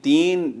3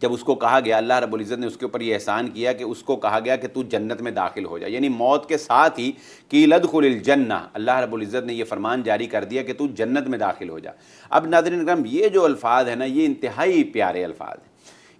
جب اس کو کہا گیا، اللہ رب العزت نے اس کے اوپر یہ احسان کیا کہ اس کو کہا گیا کہ تو جنت میں داخل ہو جا، یعنی موت کے ساتھ ہی قیل ادخل الجنہ، اللہ رب العزت نے یہ فرمان جاری کر دیا کہ تو جنت میں داخل ہو جا۔ اب ناظرین کرام، یہ جو الفاظ ہیں نا، یہ انتہائی پیارے الفاظ ہیں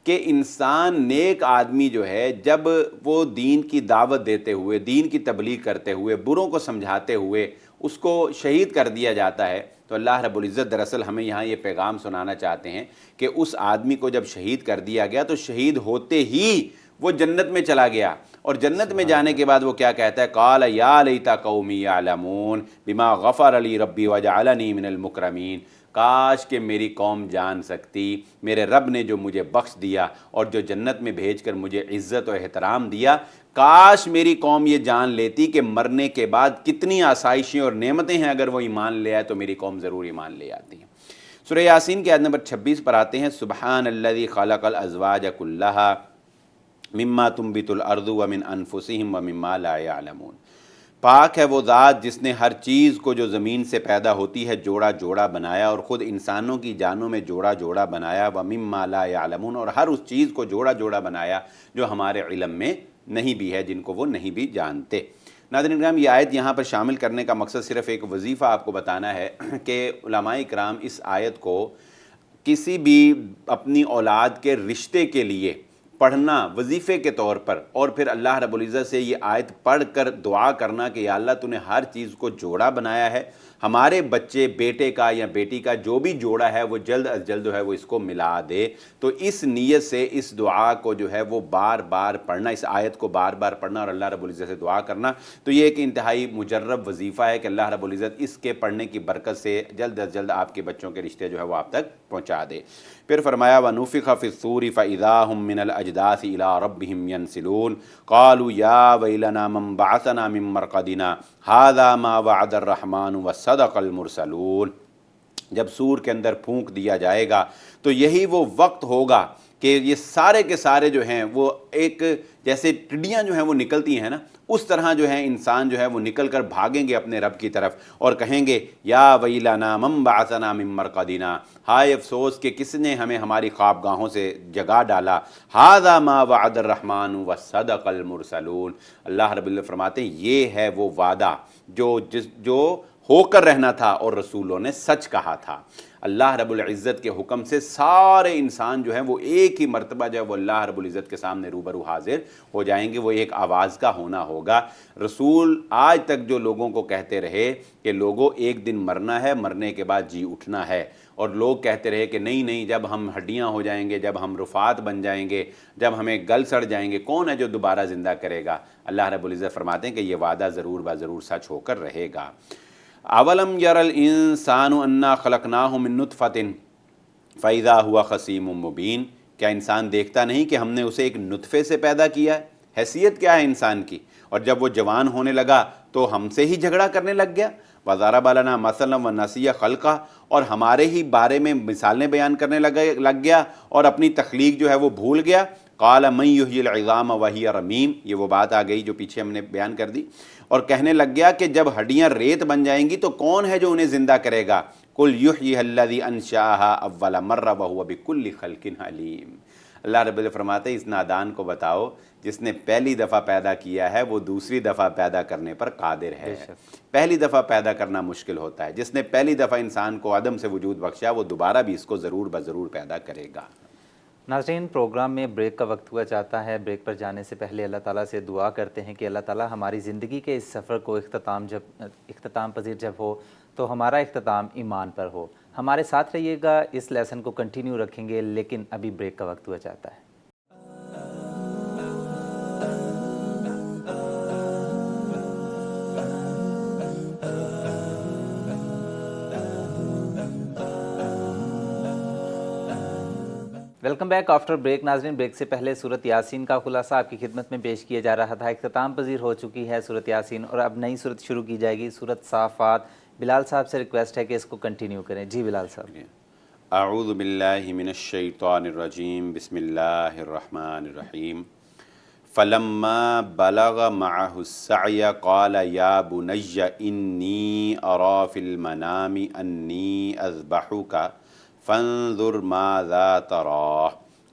کہ انسان نیک آدمی جو ہے جب وہ دین کی دعوت دیتے ہوئے، دین کی تبلیغ کرتے ہوئے، بروں کو سمجھاتے ہوئے اس کو شہید کر دیا جاتا ہے، تو اللہ رب العزت دراصل ہمیں یہاں یہ پیغام سنانا چاہتے ہیں کہ اس آدمی کو جب شہید کر دیا گیا تو شہید ہوتے ہی وہ جنت میں چلا گیا، اور جنت میں جانے کے بعد وہ کیا کہتا ہے؟ قال یا لیت قومی یعلمون بما غفر لی ربی وجعلنی من المکرمین، کاش کہ میری قوم جان سکتی میرے رب نے جو مجھے بخش دیا اور جو جنت میں بھیج کر مجھے عزت و احترام دیا، کاش میری قوم یہ جان لیتی کہ مرنے کے بعد کتنی آسائشیں اور نعمتیں ہیں، اگر وہ ایمان لے آئے تو میری قوم ضرور ایمان لے آتی ہے۔ سورہ یاسین کے آیت نمبر 26 پر آتے ہیں، سبحان الذی خلق الازواج کلھا مما تنبت الارض ومن انفسہم ومما لا یعلمون، پاک ہے وہ ذات جس نے ہر چیز کو جو زمین سے پیدا ہوتی ہے جوڑا جوڑا بنایا، اور خود انسانوں کی جانوں میں جوڑا جوڑا بنایا، ومما لا یعلمون، اور ہر اس چیز کو جوڑا جوڑا بنایا جو ہمارے علم میں نہیں بھی ہے، جن کو وہ نہیں بھی جانتے۔ ناظرین کرام، یہ آیت یہاں پر شامل کرنے کا مقصد صرف ایک وظیفہ آپ کو بتانا ہے کہ علماء کرام اس آیت کو کسی بھی اپنی اولاد کے رشتے کے لیے پڑھنا وظیفے کے طور پر، اور پھر اللہ رب العزت سے یہ آیت پڑھ کر دعا کرنا کہ یا اللہ تو نے ہر چیز کو جوڑا بنایا ہے، ہمارے بچے بیٹے کا یا بیٹی کا جو بھی جوڑا ہے وہ جلد از جلد جو ہے وہ اس کو ملا دے، تو اس نیت سے اس دعا کو جو ہے وہ بار بار پڑھنا، اس آیت کو بار بار پڑھنا اور اللہ رب العزت سے دعا کرنا، تو یہ ایک انتہائی مجرب وظیفہ ہے کہ اللہ رب العزت اس کے پڑھنے کی برکت سے جلد از جلد آپ کے بچوں کے رشتے جو ہے وہ آپ تک پہنچا دے۔ پھر فرمایا وَنُفِخَ فِي الصُّورِ فَإِذَا هُم مِّنَ الْأَجْدَاثِ إِلَىٰ رَبِّهِمْ يَنْسِلُونَ قَالُوا يَا وَيْلَنَا مَنْ بَعَثَنَا مِن مَّرْقَدِنَا هَٰذَا مَا وَعَدَ الرَّحْمَٰنُ وَصَدَقَ الْمُرْسَلُونَ، جب سور کے اندر پھونک دیا جائے گا تو یہی وہ وقت ہوگا کہ یہ سارے کے سارے جو ہیں وہ ایک جیسے ٹڈیاں جو ہیں وہ نکلتی ہیں نا، اس طرح جو ہے انسان جو ہے وہ نکل کر بھاگیں گے اپنے رب کی طرف اور کہیں گے یا ویلنا من بعثنا من مرقدنا، ہائے افسوس کہ کس نے ہمیں ہماری خوابگاہوں سے جگا ڈالا، ھذا ما وعد الرحمن وصدق المرسلون، اللہ رب العزت فرماتے ہیں یہ ہے وہ وعدہ جو ہو کر رہنا تھا اور رسولوں نے سچ کہا تھا۔ اللہ رب العزت کے حکم سے سارے انسان جو ہیں وہ ایک ہی مرتبہ جب وہ اللہ رب العزت کے سامنے روبرو حاضر ہو جائیں گے، وہ ایک آواز کا ہونا ہوگا۔ رسول آج تک جو لوگوں کو کہتے رہے کہ لوگوں ایک دن مرنا ہے، مرنے کے بعد جی اٹھنا ہے، اور لوگ کہتے رہے کہ نہیں نہیں، جب ہم ہڈیاں ہو جائیں گے، جب ہم رفات بن جائیں گے، جب ہمیں گل سڑ جائیں گے، کون ہے جو دوبارہ زندہ کرے گا؟ اللہ رب العزت فرماتے ہیں کہ یہ وعدہ ضرور ضرور سچ ہو کر رہے گا۔ اولم یر الانسان انا خلقناہ من نطفۃ فاذا هو خصیم مبین، کیا انسان دیکھتا نہیں کہ ہم نے اسے ایک نطفے سے پیدا کیا ہے؟ حیثیت کیا ہے انسان کی؟ اور جب وہ جوان ہونے لگا تو ہم سے ہی جھگڑا کرنے لگ گیا۔ وضرب لنا مثلا ونسی خلقہ، اور ہمارے ہی بارے میں مثالیں بیان کرنے لگ گیا اور اپنی تخلیق جو ہے وہ بھول گیا۔ قال من یحیی العظام وہی رمیم، یہ وہ بات آ گئی جو پیچھے ہم نے بیان کر دی، اور کہنے لگ گیا کہ جب ہڈیاں ریت بن جائیں گی تو کون ہے جو انہیں زندہ کرے گا؟ قل یحییھا الذی انشأھا اول مرہ وہو بکل خلق علیم، اللہ رب العزت فرماتے ہیں اس نادان کو بتاؤ جس نے پہلی دفعہ پیدا کیا ہے وہ دوسری دفعہ پیدا کرنے پر قادر ہے۔ پہلی دفعہ پیدا کرنا مشکل ہوتا ہے، جس نے پہلی دفعہ انسان کو عدم سے وجود بخشا وہ دوبارہ بھی اس کو ضرور بضرور پیدا کرے گا۔ ناظرین، پروگرام میں بریک کا وقت ہوا چاہتا ہے۔ بریک پر جانے سے پہلے اللہ تعالیٰ سے دعا کرتے ہیں کہ اللہ تعالیٰ ہماری زندگی کے اس سفر کو اختتام پذیر جب ہو تو ہمارا اختتام ایمان پر ہو۔ ہمارے ساتھ رہیے گا، اس لیسن کو کنٹینیو رکھیں گے، لیکن ابھی بریک کا وقت ہوا چاہتا ہے۔ Welcome back after break. ناظرین، بریک سے پہلے سورۃ یاسین کا خلاصہ آپ کی خدمت میں پیش کیا جا رہا تھا۔ اختتام پذیر ہو چکی ہے سورۃ یاسین اور اب نئی سورت شروع کی جائے گی، سورۃ صافات۔ بلال صاحب سے ریکویسٹ ہے کہ اس کو کنٹینیو کریں۔ جی بلال صاحب۔ اعوذ باللہ من الشیطان الرجیم، بسم اللہ الرحمن الرحیم۔ فلما بلغ معه السعی قال یا بنی انی ارا فی المنام انی اذبحک فانظر ماذا ترى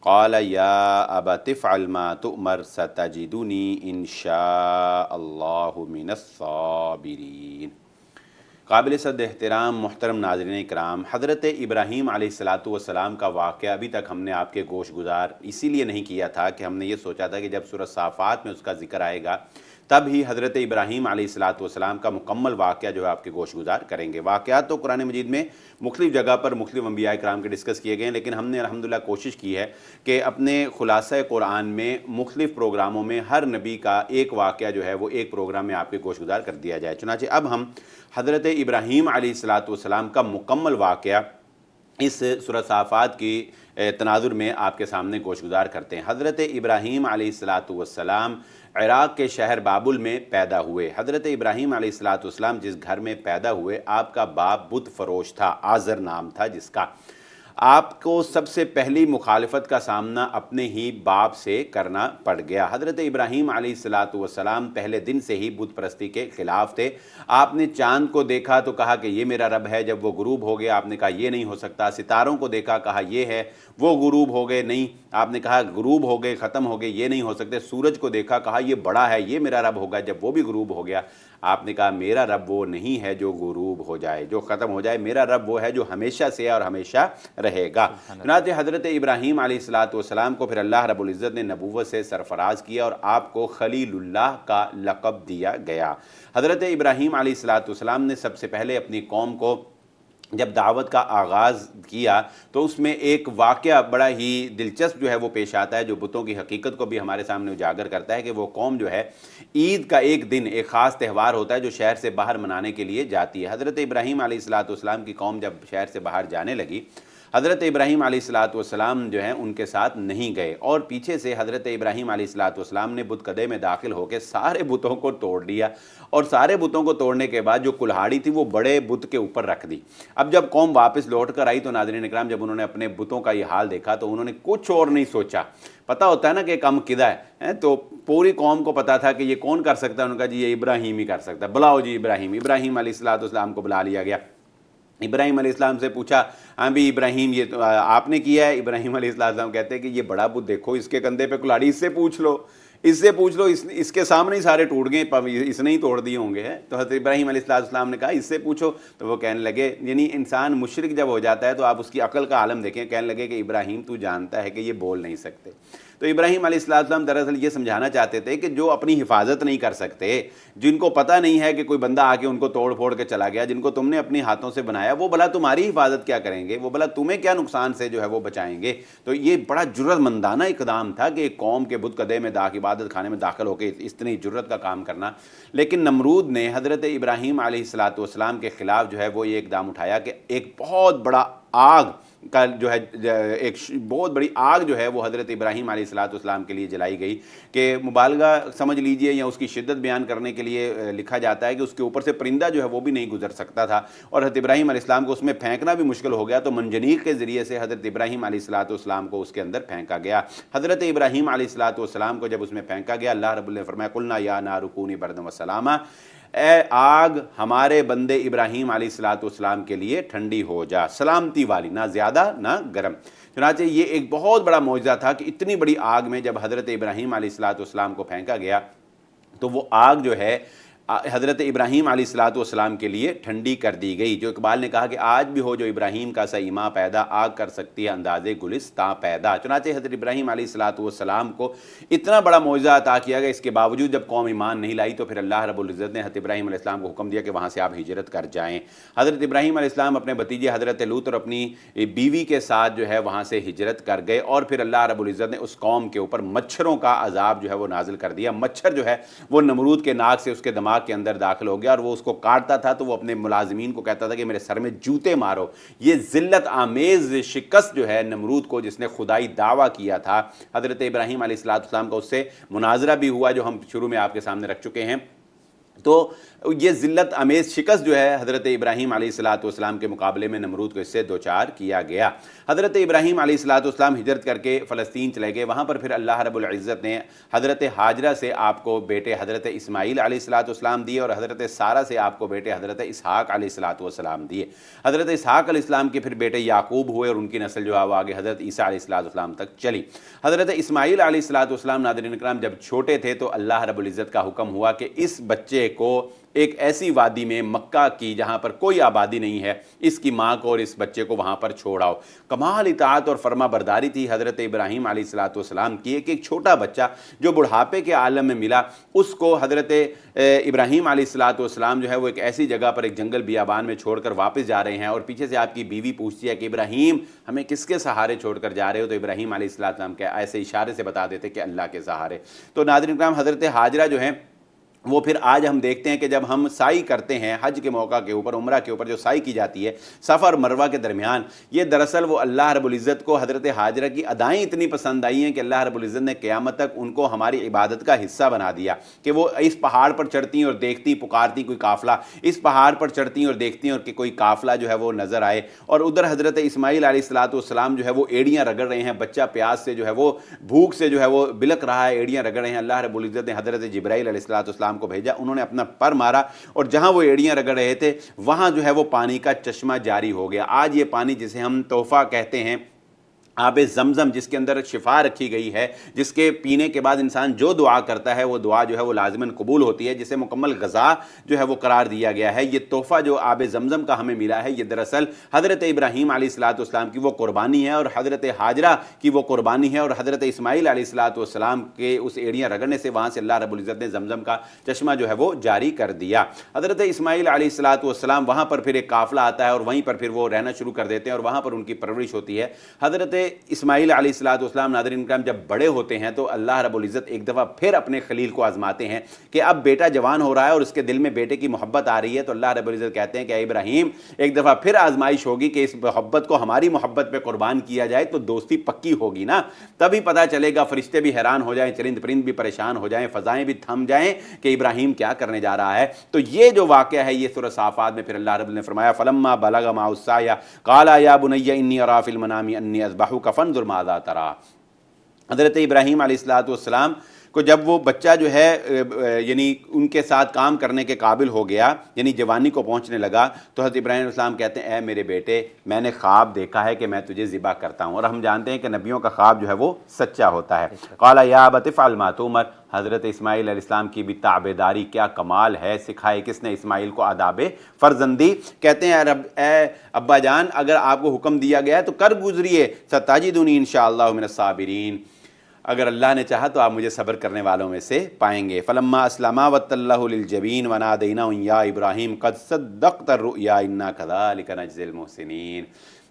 قال یا ابت افعل ما تؤمر ستجدنی ان شاء اللہ من الصابرین۔ قابل صد احترام محترم ناظرین اکرام، حضرت ابراہیم علیہ الصلاۃ والسلام کا واقعہ ابھی تک ہم نے آپ کے گوش گزار اسی لیے نہیں کیا تھا کہ ہم نے یہ سوچا تھا کہ جب سورہ صافات میں اس کا ذکر آئے گا تب ہی حضرت ابراہیم علیہ الصلاۃ والسلام کا مکمل واقعہ جو ہے آپ کے گوش گزار کریں گے۔ واقعات تو قرآن مجید میں مختلف جگہ پر مختلف انبیاء کرام کے ڈسکس کیے گئے ہیں، لیکن ہم نے الحمدللہ کوشش کی ہے کہ اپنے خلاصہ قرآن میں مختلف پروگراموں میں ہر نبی کا ایک واقعہ جو ہے وہ ایک پروگرام میں آپ کے گوش گزار کر دیا جائے۔ چنانچہ اب ہم حضرت ابراہیم علیہ الصلاۃ والسلام کا مکمل واقعہ اس سورہ صافات کی تناظر میں آپ کے سامنے گوش گزار کرتے ہیں۔ حضرت ابراہیم علیہ الصلاۃ والسلام عراق کے شہر بابل میں پیدا ہوئے۔ حضرت ابراہیم علیہ الصلاۃ والسلام جس گھر میں پیدا ہوئے، آپ کا باپ بت فروش تھا، آزر نام تھا جس کا۔ آپ کو سب سے پہلی مخالفت کا سامنا اپنے ہی باپ سے کرنا پڑ گیا۔ حضرت ابراہیم علیہ الصلاۃ والسلام پہلے دن سے ہی بت پرستی کے خلاف تھے۔ آپ نے چاند کو دیکھا تو کہا کہ یہ میرا رب ہے، جب وہ غروب ہو گیا آپ نے کہا یہ نہیں ہو سکتا۔ ستاروں کو دیکھا، کہا یہ ہے، وہ غروب ہو گئے، نہیں، آپ نے کہا غروب ہو گئے، ختم ہو گئے، یہ نہیں ہو سکتے۔ سورج کو دیکھا، کہا یہ بڑا ہے، یہ میرا رب ہوگا، جب وہ بھی غروب ہو گیا آپ نے کہا میرا رب وہ nicht ہے جو غروب ہو جائے، جو ختم ہو جائے، میرا رب وہ ہے جو ہمیشہ سے اور ہمیشہ رہے گا۔ چنانچہ حضرت ابراہیم علیہ الصلاۃ والسلام کو پھر اللہ رب العزت نے نبوت سے سرفراز کیا اور آپ کو خلیل اللہ کا لقب دیا گیا۔ حضرت ابراہیم علیہ الصلاۃ والسلام نے سب سے پہلے اپنی قوم کو جب دعوت کا آغاز کیا تو اس میں ایک واقعہ بڑا ہی دلچسپ جو ہے وہ پیش آتا ہے، جو بتوں کی حقیقت کو بھی ہمارے سامنے اجاگر کرتا ہے کہ وہ قوم جو ہے عید کا ایک دن، ایک خاص تہوار ہوتا ہے جو شہر سے باہر منانے کے لیے جاتی ہے۔ حضرت ابراہیم علیہ الصلاۃ والسلام کی قوم جب شہر سے باہر جانے لگی، حضرت ابراہیم علیہ الصلاۃ والسلام جو ہیں ان کے ساتھ نہیں گئے، اور پیچھے سے حضرت ابراہیم علیہ الصلاۃ والسلام نے بت کدے میں داخل ہو کے سارے بتوں کو توڑ دیا، اور سارے بتوں کو توڑنے کے بعد جو کلہاڑی تھی وہ بڑے بت کے اوپر رکھ دی۔ اب جب قوم واپس لوٹ کر آئی تو ناظرین اکرام جب انہوں نے اپنے بتوں کا یہ حال دیکھا تو انہوں نے کچھ اور نہیں سوچا۔ پتہ ہوتا ہے نا کہ کم کدہ ہے، تو پوری قوم کو پتا تھا کہ یہ کون کر سکتا ہے، انہوں نے کہا جی یہ ابراہیم ہی کر سکتا ہے، بلاؤ جی ابراہیم علیہ الصلاۃ والسلام کو بلا لیا گیا۔ ابراہیم علیہ السلام سے پوچھا، ہاں بھی ابراہیم یہ تو آپ نے کیا ہے؟ ابراہیم علیہ السلام کہتے ہیں کہ یہ بڑا بت دیکھو، اس کے کندھے پہ کلاڑی، اس سے پوچھ لو، اس کے سامنے ہی سارے ٹوٹ گئے، اس نے ہی توڑ دیے ہوں گے۔ تو حضرت ابراہیم علیہ السلام نے کہا اس سے پوچھو، تو وہ کہنے لگے، یعنی انسان مشرک جب ہو جاتا ہے تو آپ اس کی عقل کا عالم دیکھیں، کہنے لگے کہ ابراہیم تو جانتا ہے کہ یہ بول نہیں سکتے۔ تو ابراہیم علیہ السلام دراصل یہ سمجھانا چاہتے تھے کہ جو اپنی حفاظت نہیں کر سکتے، جن کو پتہ نہیں ہے کہ کوئی بندہ آ کے ان کو توڑ پھوڑ کے چلا گیا، جن کو تم نے اپنی ہاتھوں سے بنایا، وہ بھلا تمہاری حفاظت کیا کریں گے، وہ بھلا تمہیں کیا نقصان سے جو ہے وہ بچائیں گے۔ تو یہ بڑا جرأت مندانہ اقدام تھا کہ ایک قوم کے بت کدے میں عبادت خانے میں داخل ہو کے اتنی جرأت کا کام کرنا۔ لیکن نمرود نے حضرت ابراہیم علیہ الصلاۃ والسلام کے خلاف جو ہے وہ یہ اقدام اٹھایا کہ ایک بہت بڑا آگ کا جو ہے ایک بہت بڑی آگ جو ہے وہ حضرت ابراہیم علیہ الصلاۃ والسلام کے لیے جلائی گئی، کہ مبالغہ سمجھ لیجئے یا اس کی شدت بیان کرنے کے لیے لکھا جاتا ہے کہ اس کے اوپر سے پرندہ جو ہے وہ بھی نہیں گزر سکتا تھا، اور حضرت ابراہیم علیہ السلام کو اس میں پھینکنا بھی مشکل ہو گیا، تو منجنیق کے ذریعے سے حضرت ابراہیم علیہ الصلاۃ والسلام کو اس کے اندر پھینکا گیا۔ حضرت ابراہیم علیہ الصلاۃ والسلام کو جب اس میں پھینکا گیا، اللہ رب العزت نے فرمایا قلنا یا نار کونی بردا وسلاما، اے آگ ہمارے بندے ابراہیم علیہ الصلاۃ والسلام کے لیے ٹھنڈی ہو جا، سلامتی والی، نہ زیادہ نہ گرم۔ چنانچہ یہ ایک بہت بڑا معجزہ تھا کہ اتنی بڑی آگ میں جب حضرت ابراہیم علیہ الصلاۃ والسلام کو پھینکا گیا تو وہ آگ جو ہے حضرت ابراہیم علیہ الصلاۃ والسلام کے لیے ٹھنڈی کر دی گئی۔ جو اقبال نے کہا کہ آج بھی ہو جو ابراہیم کا سا ایماں پیدا، آگ کر سکتی ہے اندازے گلستاں پیدا۔ چنانچہ حضرت ابراہیم علیہ الصلاۃ والسلام کو اتنا بڑا معجزہ عطا کیا گیا، اس کے باوجود جب قوم ایمان نہیں لائی تو پھر اللہ رب العزت نے حضرت ابراہیم علیہ السلام کو حکم دیا کہ وہاں سے آپ ہجرت کر جائیں۔ حضرت ابراہیم علیہ السلام اپنے بھتیجے حضرت لوط اور اپنی بیوی کے ساتھ جو ہے وہاں سے ہجرت کر گئے، اور پھر اللہ رب العزت نے اس قوم کے اوپر مچھروں کا عذاب جو ہے وہ نازل کر دیا۔ مچھر جو ہے وہ نمرود کے ناک سے اس کے دماغ کے اندر داخل ہو گیا، اور وہ اس کو کاٹتا تھا تو وہ اپنے ملازمین کو کہتا تھا کہ میرے سر میں جوتے مارو۔ یہ ذلت آمیز شکست جو ہے نمرود کو، جس نے خدائی دعویٰ کیا تھا، حضرت ابراہیم علیہ السلام کا اس سے مناظرہ بھی ہوا جو ہم شروع میں آپ کے سامنے رکھ چکے ہیں۔ تو یہ ذلت امیز شکست جو ہے حضرت ابراہیم علیہ السلام کے مقابلے میں نمرود کو اس سے دوچار کیا گیا۔ حضرت ابراہیم علیہ السلام ہجرت کر کے فلسطین چلے گئے، وہاں پر پھر اللہ رب العزت نے حضرت ہاجرہ سے آپ کو بیٹے حضرت اسماعیل علیہ السلام دیے، اور حضرت سارہ سے آپ کو بیٹے حضرت اسحاق علیہ السلام دیے۔ حضرت اسحاق علیہ السلام کے پھر بیٹے یعقوب ہوئے، اور ان کی نسل جو ہے وہ آگے حضرت عیسیٰ علیہ السلام تک چلی۔ حضرت اسماعیل علیہ السلام ناظرین اکرام جب چھوٹے تھے تو اللہ رب العزت کا حکم ہوا کہ اس بچے کو ایک ایسی وادی میں مکہ کی جہاں پر کوئی آبادی نہیں ہے، اس کی ماں کو اور اس بچے کو وہاں پر چھوڑ آؤ۔ کمال اطاعت اور فرما برداری تھی حضرت ابراہیم علیہ السلام کی۔ ایک چھوٹا بچہ جو بڑھاپے کے عالم میں ملا، اس کو حضرت ابراہیم علیہ السلام جو ہے وہ ایک ایسی جگہ پر ایک جنگل بیابان میں چھوڑ کر واپس جا رہے ہیں، اور پیچھے سے آپ کی بیوی پوچھتی ہے کہ ابراہیم ہمیں کس کے سہارے چھوڑ کر جا رہے ہو؟ تو ابراہیم علیہ السلام کے ایسے اشارے سے بتا دیتے کہ اللہ کے سہارے۔ تو ناظرین کرام، حضرت ہاجرہ جو ہیں وہ پھر آج ہم دیکھتے ہیں کہ جب ہم سعی کرتے ہیں حج کے موقع کے اوپر، عمرہ کے اوپر جو سعی کی جاتی ہے صفا اور مروہ کے درمیان، یہ دراصل وہ اللہ رب العزت کو حضرت ہاجرہ کی ادائیں اتنی پسند آئی ہیں کہ اللہ رب العزت نے قیامت تک ان کو ہماری عبادت کا حصہ بنا دیا کہ وہ اس پہاڑ پر چڑھتی اور دیکھتی، پکارتی کوئی قافلہ، اس پہاڑ پر چڑھتی اور دیکھتی اور کہ کوئی قافلہ جو ہے وہ نظر آئے، اور ادھر حضرت اسماعیل علیہ السلام جو ہے وہ ایڑیاں رگڑ رہے ہیں، بچہ پیاس سے جو ہے وہ بھوک سے جو ہے وہ بلک رہا ہے، ایڑیاں رگڑ رہے ہیں۔ اللہ رب العزت نے حضرت جبرائیل علیہ السلام کو بھیجا، انہوں نے اپنا پر مارا، اور جہاں وہ ایڑیاں رگڑ رہے تھے وہاں جو ہے وہ پانی کا چشمہ جاری ہو گیا۔ آج یہ پانی جسے ہم تحفہ کہتے ہیں، آب زمزم، جس کے اندر شفا رکھی گئی ہے، جس کے پینے کے بعد انسان جو دعا کرتا ہے وہ دعا جو ہے وہ لازماً قبول ہوتی ہے، جسے مکمل غذا جو ہے وہ قرار دیا گیا ہے، یہ تحفہ جو آب زمزم کا ہمیں ملا ہے، یہ دراصل حضرت ابراہیم علیہ السلام کی وہ قربانی ہے، اور حضرت ہاجرہ کی وہ قربانی ہے، اور حضرت اسماعیل علیہ السلام کے اس ایڑیاں رگڑنے سے وہاں سے اللہ رب العزت نے زمزم کا چشمہ جو ہے وہ جاری کر دیا۔ حضرت اسماعیل علیہ السلام وہاں پر پھر ایک قافلہ آتا ہے، اور وہیں پر پھر وہ رہنا شروع کر دیتے ہیں، اور وہاں پر ان کی پرورش ہوتی ہے۔ حضرت اسماعیل علیہ السلام ناظرین کرام جب بڑے ہوتے ہیں تو اللہ رب العزت ایک دفعہ پھر اپنے خلیل کو آزماتے ہیں کہ اب بیٹا جوان ہو رہا ہے اور اس کے دل میں بیٹے کی محبت آ رہی ہے، تو اللہ رب العزت کہتے ہیں کہ اے ابراہیم، ایک دفعہ پھر آزمائش ہوگی کہ اس محبت کو ہماری محبت پہ قربان کیا جائے تو دوستی پکی ہوگی نا، تبھی پتہ چلے گا، فرشتے بھی حیران ہو جائیں، چرند پرند بھی پریشان ہو جائیں، فضائیں بھی تھم جائیں کہ ابراہیم کیا کرنے جا رہا ہے۔ تو یہ جو واقعہ ہے یہ سورہ صافات میں پھر اللہ رب العزت نے فرمایا فلما بلغ معه السعي قال یا بني انی ارى في المنام انی اذبحك فانظر ماذا ترى۔ حضرت ابراہیم علیہ السلام کو جب وہ بچہ جو ہے یعنی ان کے ساتھ کام کرنے کے قابل ہو گیا، یعنی جوانی کو پہنچنے لگا، تو حضرت ابراہیم علیہ السلام کہتے ہیں اے میرے بیٹے، میں نے خواب دیکھا ہے کہ میں تجھے ذبح کرتا ہوں، اور ہم جانتے ہیں کہ نبیوں کا خواب جو ہے وہ سچا ہوتا ہے۔ قال یا ابت افعل ما تؤمر، حضرت اسماعیل علیہ السلام کی بھی تابعداری کیا کمال ہے، سکھائے کس نے اسماعیل کو آداب فرزندی۔ کہتے ہیں اے ابا جان، اگر آپ کو حکم دیا گیا ہے تو کر گزریے، ستجدنی انشاءاللہ من الصابرین، اگر اللہ نے چاہا تو آپ مجھے صبر کرنے والوں میں سے پائیں گے۔ فلما اسلما وتلہ للجبین ونادینہ یا ابراہیم قد صدقت الرؤیا انا کذلک نجزی المحسنین۔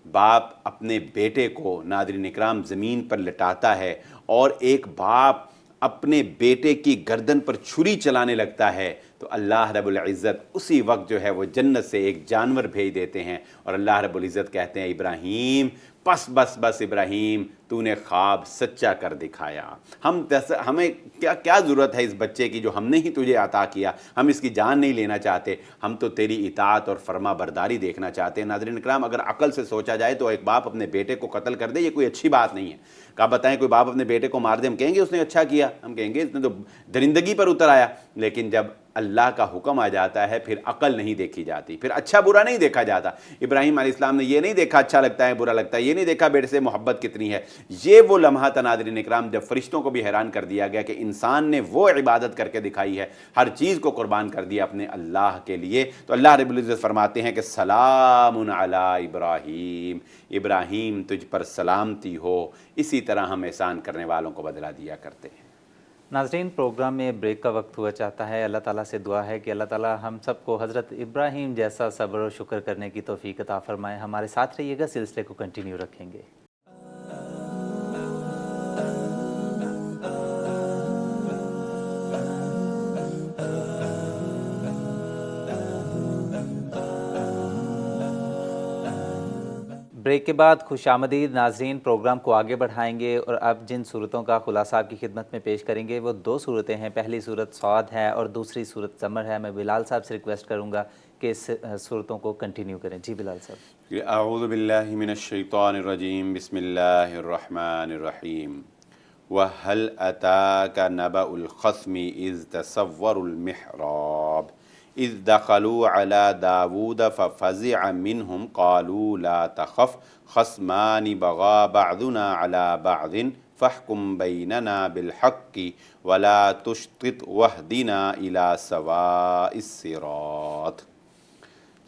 باپ اپنے بیٹے کو ناظرین اکرام زمین پر لٹاتا ہے، اور ایک باپ اپنے بیٹے کی گردن پر چھری چلانے لگتا ہے تو اللہ رب العزت اسی وقت جو ہے وہ جنت سے ایک جانور بھیج دیتے ہیں، اور اللہ رب العزت کہتے ہیں ابراہیم بس ابراہیم، تو نے خواب سچا کر دکھایا۔ ہمیں کیا ضرورت ہے اس بچے کی جو ہم نے ہی تجھے عطا کیا، ہم اس کی جان نہیں لینا چاہتے، ہم تو تیری اطاعت اور فرما برداری دیکھنا چاہتے ہیں۔ ناظرین اکرام، اگر عقل سے سوچا جائے تو ایک باپ اپنے بیٹے کو قتل کر دے، یہ کوئی اچھی بات نہیں ہے۔ کہا بتائیں کوئی باپ اپنے بیٹے کو مار دے، ہم کہیں گے اس نے اچھا کیا، ہم کہیں گے اس نے تو درندگی پر اتر آیا، لیکن جب اللہ کا حکم آ جاتا ہے پھر عقل نہیں دیکھی جاتی، پھر اچھا برا نہیں دیکھا جاتا۔ ابراہیم علیہ السلام نے یہ نہیں دیکھا اچھا لگتا ہے برا لگتا ہے، یہ نہیں دیکھا بیٹے سے محبت کتنی ہے۔ یہ وہ لمحہ تھا ناظرین اکرام جب فرشتوں کو بھی حیران کر دیا گیا کہ انسان نے وہ عبادت کر کے دکھائی ہے، ہر چیز کو قربان کر دیا اپنے اللہ کے لیے۔ تو اللہ رب العزت فرماتے ہیں کہ سلام علی ابراہیم، ابراہیم تجھ پر سلامتی ہو، اسی طرح ہم احسان کرنے والوں کو بدلہ دیا کرتے ہیں۔ ناظرین، پروگرام میں بریک کا وقت ہوا چاہتا ہے۔ اللہ تعالیٰ سے دعا ہے کہ اللہ تعالیٰ ہم سب کو حضرت ابراہیم جیسا صبر و شکر کرنے کی توفیق عطا فرمائے۔ ہمارے ساتھ رہیے گا، سلسلے کو کنٹینیو رکھیں گے۔ بریک کے بعد خوش آمدید ناظرین، پروگرام کو آگے بڑھائیں گے اور اب جن صورتوں کا خلاصہ آپ کی خدمت میں پیش کریں گے وہ دو صورتیں ہیں۔ پہلی صورت صاد ہے اور دوسری صورت زمر ہے۔ میں بلال صاحب سے ریکویسٹ کروں گا کہ اس صورتوں کو کنٹینیو کریں۔ جی بلال صاحب۔ اعوذ باللہ من الشیطان الرجیم، بسم اللہ الرحمن الرحیم۔ وَهَلْ أَتَاكَ نَبَأُ الْخَصْمِ إِذْ تَسَوَّرُوا الْمِحْرَابَ إِذْ دَخَلُوا عَلَى دَاوُودَ فَفَزِعَ مِنْهُمْ قَالُوا لَا تَخَفْ خَصْمَانِ بَغَىٰ بَعْضُنَا عَلَىٰ بَعْضٍ فَاحْكُم بَيْنَنَا بِالْحَقِّ وَلَا تُشْطِطْ وَاهْدِنَا إِلَىٰ سَوَاءِ الصِّرَاطِ۔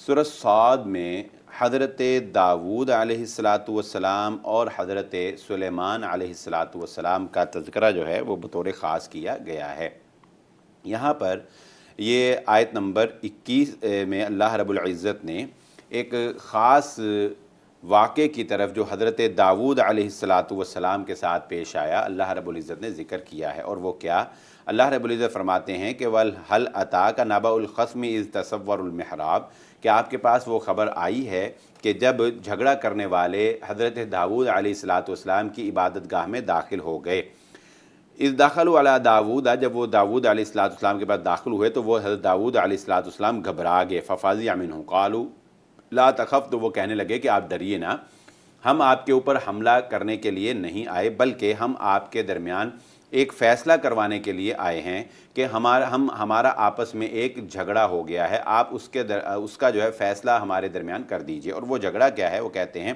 سورہ صاد میں حضرت داود علیہ السلام اور حضرت سلیمان علیہ السلام کا تذکرہ جو ہے وہ بطور خاص کیا گیا ہے۔ یہاں پر یہ آیت نمبر 21 میں اللہ رب العزت نے ایک خاص واقعے کی طرف جو حضرت داود علیہ السلام کے ساتھ پیش آیا، اللہ رب العزت نے ذکر کیا ہے، اور وہ کیا؟ اللہ رب العزت فرماتے ہیں کہ وَهَلْ أَتَاكَ نَبَأُ الْخَصْمِ إِذْ تَسَوَّرُوا الْمِحْرَابَ، کہ آپ کے پاس وہ خبر آئی ہے کہ جب جھگڑا کرنے والے حضرت داود علیہ السلام کی عبادت گاہ میں داخل ہو گئے۔ اذ دخلوا علی داود، جب وہ داود علیہ السلام کے بعد داخل ہوئے تو وہ حضرت داود علیہ السلام گھبرا گئے۔ ففزع منهم قالوا لا تخف، تو وہ کہنے لگے کہ آپ ڈریے نہ، ہم آپ کے اوپر حملہ کرنے کے لیے نہیں آئے، بلکہ ہم آپ کے درمیان ایک فیصلہ کروانے کے لیے آئے ہیں کہ ہمارا آپس میں ایک جھگڑا ہو گیا ہے، آپ اس کا جو ہے فیصلہ ہمارے درمیان کر دیجئے۔ اور وہ جھگڑا کیا ہے؟ وہ کہتے ہیں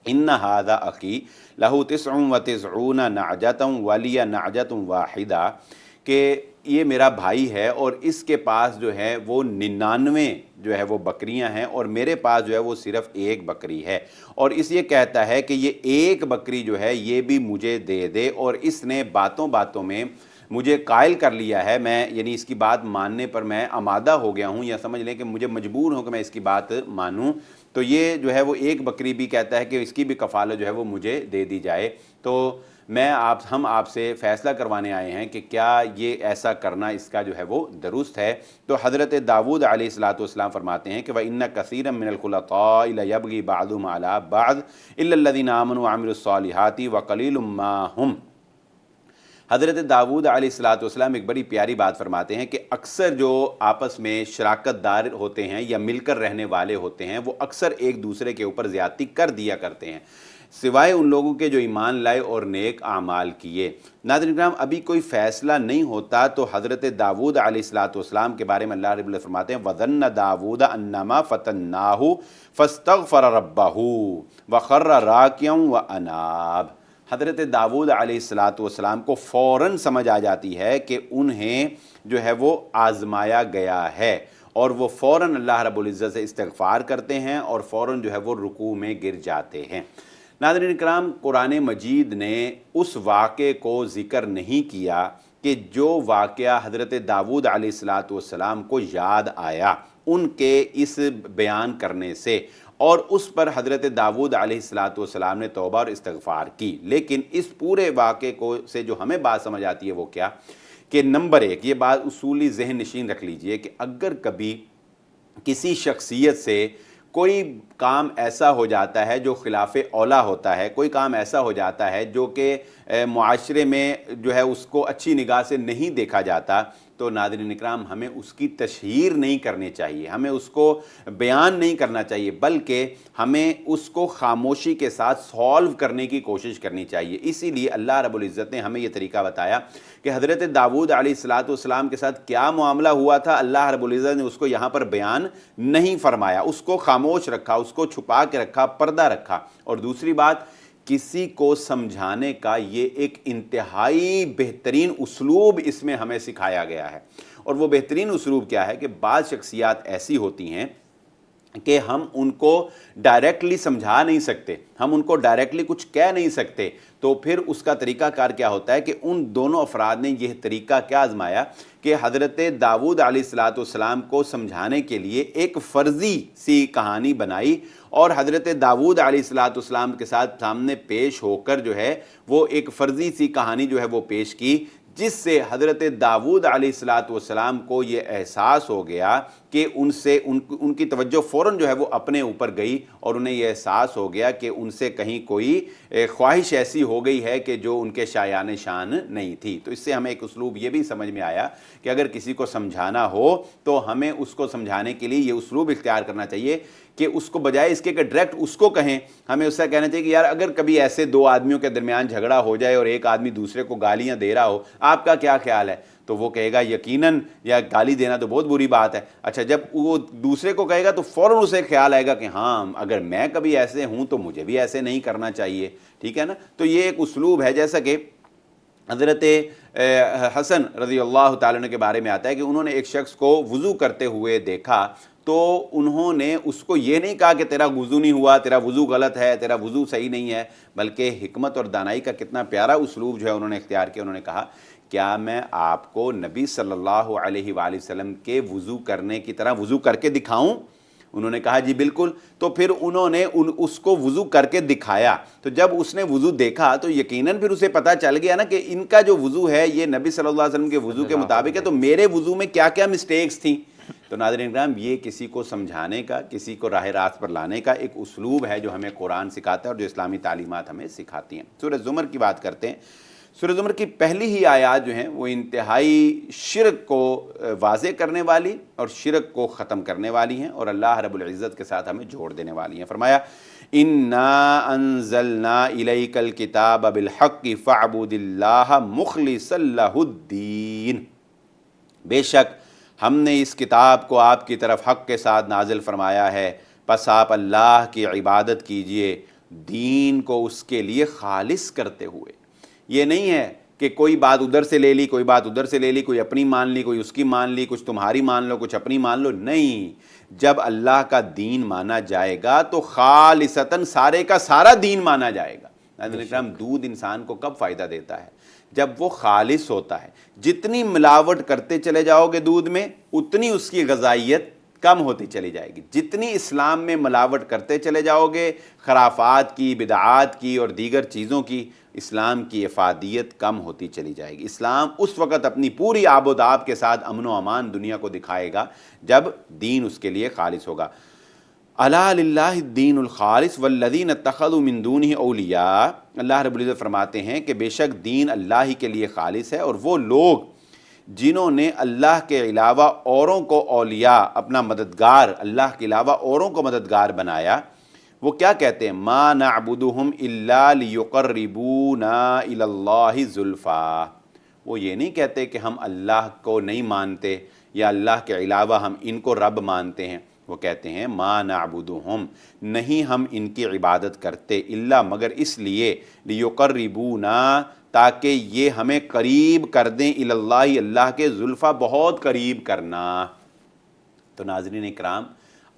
ان ھذا اخی لہ 99 نعجۃ ولی نعجۃ واحدہ، کہ یہ میرا بھائی ہے اور اس کے پاس جو ہے وہ 99 جو ہے وہ بکریاں ہیں، اور میرے پاس جو ہے وہ صرف ایک بکری ہے، اور اس یہ کہتا ہے کہ یہ ایک بکری جو ہے یہ بھی مجھے دے دے، اور اس نے باتوں باتوں میں مجھے قائل کر لیا ہے، میں یعنی اس کی بات ماننے پر میں آمادہ ہو گیا ہوں، یا سمجھ لیں کہ مجھے مجبور ہوں کہ میں اس کی بات مانوں، تو یہ جو ہے وہ ایک بکری بھی کہتا ہے کہ اس کی بھی کفالت جو ہے وہ مجھے دے دی جائے۔ تو ہم آپ سے فیصلہ کروانے آئے ہیں کہ کیا یہ ایسا کرنا اس کا جو ہے وہ درست ہے؟ تو حضرت داود علیہ السلام فرماتے ہیں کہ وَإِنَّ كَثِيرًا مِّنَ الْخُلَطَاءِ لَيَبْغِي بَعْضُهُمْ عَلَىٰ بَعْضٍ إِلَّا الَّذِينَ آمَنُوا وَعَمِلُوا الصَّالِحَاتِ وَقَلِيلٌ مَّا هُمْ۔ حضرت داود علیہ السلام ایک بڑی پیاری بات فرماتے ہیں کہ اکثر جو آپس میں شراکت دار ہوتے ہیں یا مل کر رہنے والے ہوتے ہیں، وہ اکثر ایک دوسرے کے اوپر زیادتی کر دیا کرتے ہیں، سوائے ان لوگوں کے جو ایمان لائے اور نیک اعمال کیے۔ ناظرین کرام، ابھی کوئی فیصلہ نہیں ہوتا تو حضرت داود علیہ السلام کے بارے میں اللہ رب العزت فرماتے ہیں وَظَنَّ دَاوُودَ أَنَّمَا فَتَنَّاهُ فَاسْتَغْفَرَ رَبَّهُ وَخَرَّ رَاكِعًا وَأَنَابَ۔ حضرت داود علیہ السلام کو فوراً سمجھ آ جاتی ہے کہ انہیں جو ہے وہ آزمایا گیا ہے، اور وہ فوراً اللہ رب العزت سے استغفار کرتے ہیں اور فوراً جو ہے وہ رکوع میں گر جاتے ہیں۔ ناظرین کرام، قرآن مجید نے اس واقعے کو ذکر نہیں کیا کہ جو واقعہ حضرت داود علیہ السلام کو یاد آیا ان کے اس بیان کرنے سے، اور اس پر حضرت داود علیہ السلام نے توبہ اور استغفار کی۔ لیکن اس پورے واقعے سے جو ہمیں بات سمجھ آتی ہے وہ کیا کہ نمبر ایک، یہ بات اصولی ذہن نشین رکھ لیجئے کہ اگر کبھی کسی شخصیت سے کوئی کام ایسا ہو جاتا ہے جو خلاف اولا ہوتا ہے، کوئی کام ایسا ہو جاتا ہے جو کہ معاشرے میں جو ہے اس کو اچھی نگاہ سے نہیں دیکھا جاتا، تو ناظرین اکرام ہمیں اس کی تشہیر نہیں کرنی چاہیے، ہمیں اس کو بیان نہیں کرنا چاہیے، بلکہ ہمیں اس کو خاموشی کے ساتھ سالو کرنے کی کوشش کرنی چاہیے۔ اسی لیے اللہ رب العزت نے ہمیں یہ طریقہ بتایا کہ حضرت داود علیہ السلام کے ساتھ کیا معاملہ ہوا تھا، اللہ رب العزت نے اس کو یہاں پر بیان نہیں فرمایا، اس کو خاموش رکھا، اس کو چھپا کے رکھا، پردہ رکھا۔ اور دوسری بات، کسی کو سمجھانے کا یہ ایک انتہائی بہترین اسلوب اس میں ہمیں سکھایا گیا ہے، اور وہ بہترین اسلوب کیا ہے کہ بعض شخصیات ایسی ہوتی ہیں کہ ہم ان کو ڈائریکٹلی سمجھا نہیں سکتے، ہم ان کو ڈائریکٹلی کچھ کہہ نہیں سکتے، تو پھر اس کا طریقہ کار کیا ہوتا ہے کہ ان دونوں افراد نے یہ طریقہ کیا آزمایا کہ حضرت داود علیہ السلام کو سمجھانے کے لیے ایک فرضی سی کہانی بنائی، اور حضرت داود علیہ السلام کے ساتھ سامنے پیش ہو کر جو ہے وہ ایک فرضی سی کہانی جو ہے وہ پیش کی، جس سے حضرت داود علیہ السلام کو یہ احساس ہو گیا کہ ان کی توجہ فوراً جو ہے وہ اپنے اوپر گئی اور انہیں یہ احساس ہو گیا کہ ان سے کہیں کوئی خواہش ایسی ہو گئی ہے کہ جو ان کے شایان شان نہیں تھی۔ تو اس سے ہمیں ایک اسلوب یہ بھی سمجھ میں آیا کہ اگر کسی کو سمجھانا ہو تو ہمیں اس کو سمجھانے کے لیے یہ اسلوب اختیار کرنا چاہیے کہ اس کو بجائے اس کے کہ ڈائریکٹ اس کو کہیں، ہمیں اس سے کہنا چاہیے کہ یار اگر کبھی ایسے دو آدمیوں کے درمیان جھگڑا ہو جائے اور ایک آدمی دوسرے کو گالیاں دے رہا ہو، آپ کا کیا خیال ہے؟ تو وہ کہے گا یقیناً، یا گالی دینا تو بہت بری بات ہے۔ اچھا، جب وہ دوسرے کو کہے گا تو فوراً اسے خیال آئے گا کہ ہاں اگر میں کبھی ایسے ہوں تو مجھے بھی ایسے نہیں کرنا چاہیے، ٹھیک ہے نا؟ تو یہ ایک اسلوب ہے، جیسا کہ حضرت حسن رضی اللہ تعالیٰ عنہ کے بارے میں آتا ہے کہ انہوں نے ایک شخص کو وضو کرتے ہوئے دیکھا تو انہوں نے اس کو یہ نہیں کہا کہ تیرا وضو نہیں ہوا، تیرا وضو غلط ہے، تیرا وضو صحیح نہیں ہے، بلکہ حکمت اور دانائی کا کتنا پیارا اسلوب جو ہے انہوں نے اختیار کیا۔ انہوں نے کہا کیا میں آپ کو نبی صلی اللہ علیہ وآلہ وسلم کے وضو کرنے کی طرح وضو کر کے دکھاؤں؟ انہوں نے کہا جی بالکل۔ تو پھر انہوں نے اس کو وضو کر کے دکھایا، تو جب اس نے وضو دیکھا تو یقیناً پھر اسے پتہ چل گیا نا کہ ان کا جو وضو ہے یہ نبی صلی اللہ علیہ وسلم کے وضو کے مطابق ہے، تو میرے وضو میں کیا کیا مسٹیکس تھیں۔ تو ناظرین کرام، یہ کسی کو سمجھانے کا، کسی کو راہ راست پر لانے کا ایک اسلوب ہے جو ہمیں قرآن سکھاتا ہے اور جو اسلامی تعلیمات ہمیں سکھاتی ہیں۔ سورہ زمر کی بات کرتے ہیں۔ سورہ زمر کی پہلی ہی آیات جو ہیں وہ انتہائی شرک کو واضح کرنے والی اور شرک کو ختم کرنے والی ہیں اور اللہ رب العزت کے ساتھ ہمیں جوڑ دینے والی ہیں۔ فرمایا اِنَّا أَنزَلْنَا إِلَيْكَ الْكِتَابَ بِالْحَقِّ فَاعْبُدِ اللَّهَ مُخْلِصًا لَهُ الدِّينَ، بے شک ہم نے اس کتاب کو آپ کی طرف حق کے ساتھ نازل فرمایا ہے، پس آپ اللہ کی عبادت کیجئے دین کو اس کے لیے خالص کرتے ہوئے۔ یہ نہیں ہے کہ کوئی بات ادھر سے لے لی، کوئی بات ادھر سے لے لی، کوئی اپنی مان لی، کوئی اس کی مان لی، کچھ تمہاری مان لو، کچھ اپنی مان لو، نہیں۔ جب اللہ کا دین مانا جائے گا تو خالصتاً سارے کا سارا دین مانا جائے گا۔ ناظرین اکرام، دودھ انسان کو کب فائدہ دیتا ہے؟ جب وہ خالص ہوتا ہے۔ جتنی ملاوٹ کرتے چلے جاؤ گے دودھ میں اتنی اس کی غذائیت کم ہوتی چلی جائے گی۔ جتنی اسلام میں ملاوٹ کرتے چلے جاؤ گے، خرافات کی، بدعات کی اور دیگر چیزوں کی، اسلام کی افادیت کم ہوتی چلی جائے گی۔ اسلام اس وقت اپنی پوری آب و داب کے ساتھ امن و امان دنیا کو دکھائے گا جب دین اس کے لیے خالص ہوگا۔ الا للہ الدین الخالص والذین اتخذوا من دونہ اولیاء، اللہ رب العزت فرماتے ہیں کہ بے شک دین اللہ ہی کے لیے خالص ہے، اور وہ لوگ جنہوں نے اللہ کے علاوہ اوروں کو اولیاء، اپنا مددگار، اللہ کے علاوہ اوروں کو مددگار بنایا، وہ کیا کہتے ہیں؟ ما نعبدہم الا لیقربونا الی اللہ زلفیٰ، وہ یہ نہیں کہتے کہ ہم اللہ کو نہیں مانتے یا اللہ کے علاوہ ہم ان کو رب مانتے ہیں، وہ کہتے ہیں ما نعبدہم، نہیں ہم ان کی عبادت کرتے، الا مگر اس لیے، لیقربونا، تاکہ یہ ہمیں قریب کر دیں، الی اللہ، اللہ کے، زلفیٰ، بہت قریب کرنا۔ تو ناظرین اکرام،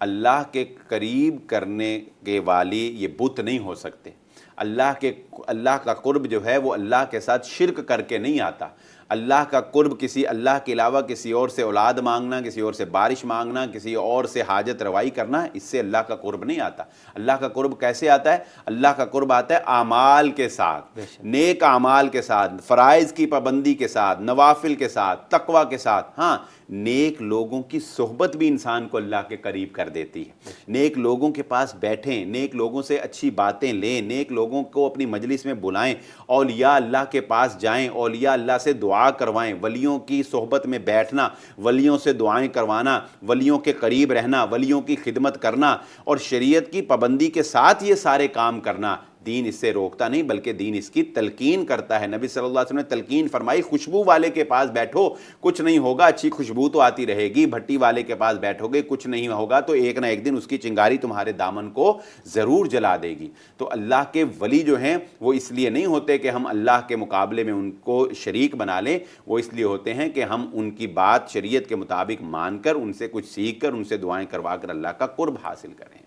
اللہ کے قریب کرنے کے والی یہ بت نہیں ہو سکتے۔ اللہ کا قرب جو ہے وہ اللہ کے ساتھ شرک کر کے نہیں آتا۔ اللہ کا قرب اللہ کے علاوہ کسی اور سے اولاد مانگنا، کسی اور سے بارش مانگنا، کسی اور سے حاجت روائی کرنا، اس سے اللہ کا قرب نہیں آتا۔ اللہ کا قرب کیسے آتا ہے؟ اللہ کا قرب آتا ہے اعمال کے ساتھ، نیک اعمال کے ساتھ، فرائض کی پابندی کے ساتھ، نوافل کے ساتھ، تقوی کے ساتھ۔ ہاں، نیک لوگوں کی صحبت بھی انسان کو اللہ کے قریب کر دیتی ہے۔ نیک لوگوں کے پاس بیٹھیں، نیک لوگوں سے اچھی باتیں لیں، نیک لوگوں کو اپنی مجلس میں بلائیں، اولیاء اللہ کے پاس جائیں، اولیاء اللہ سے دعا کروائیں، ولیوں کی صحبت میں بیٹھنا، ولیوں سے دعائیں کروانا، ولیوں کے قریب رہنا، ولیوں کی خدمت کرنا اور شریعت کی پابندی کے ساتھ یہ سارے کام کرنا، دین اس سے روکتا نہیں بلکہ دین اس کی تلقین کرتا ہے۔ نبی صلی اللہ علیہ وسلم نے تلقین فرمائی، خوشبو والے کے پاس بیٹھو کچھ نہیں ہوگا، اچھی خوشبو تو آتی رہے گی، بھٹی والے کے پاس بیٹھو گے کچھ نہیں ہوگا تو ایک نہ ایک دن اس کی چنگاری تمہارے دامن کو ضرور جلا دے گی۔ تو اللہ کے ولی جو ہیں وہ اس لیے نہیں ہوتے کہ ہم اللہ کے مقابلے میں ان کو شریک بنا لیں، وہ اس لیے ہوتے ہیں کہ ہم ان کی بات شریعت کے مطابق مان کر، ان سے کچھ سیکھ کر، ان سے دعائیں کروا کر اللہ کا قرب حاصل کریں۔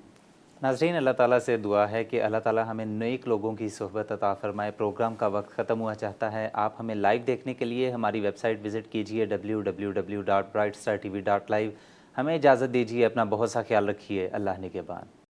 ناظرین، اللہ تعالیٰ سے دعا ہے کہ اللہ تعالیٰ ہمیں نیک لوگوں کی صحبت عطا فرمائے۔ پروگرام کا وقت ختم ہوا چاہتا ہے۔ آپ ہمیں لائیو دیکھنے کے لیے ہماری ویب سائٹ وزٹ کیجیے www.brightstartv.live۔ ہمیں اجازت دیجیے، اپنا بہت سا خیال رکھیے۔ اللہ نگہبان۔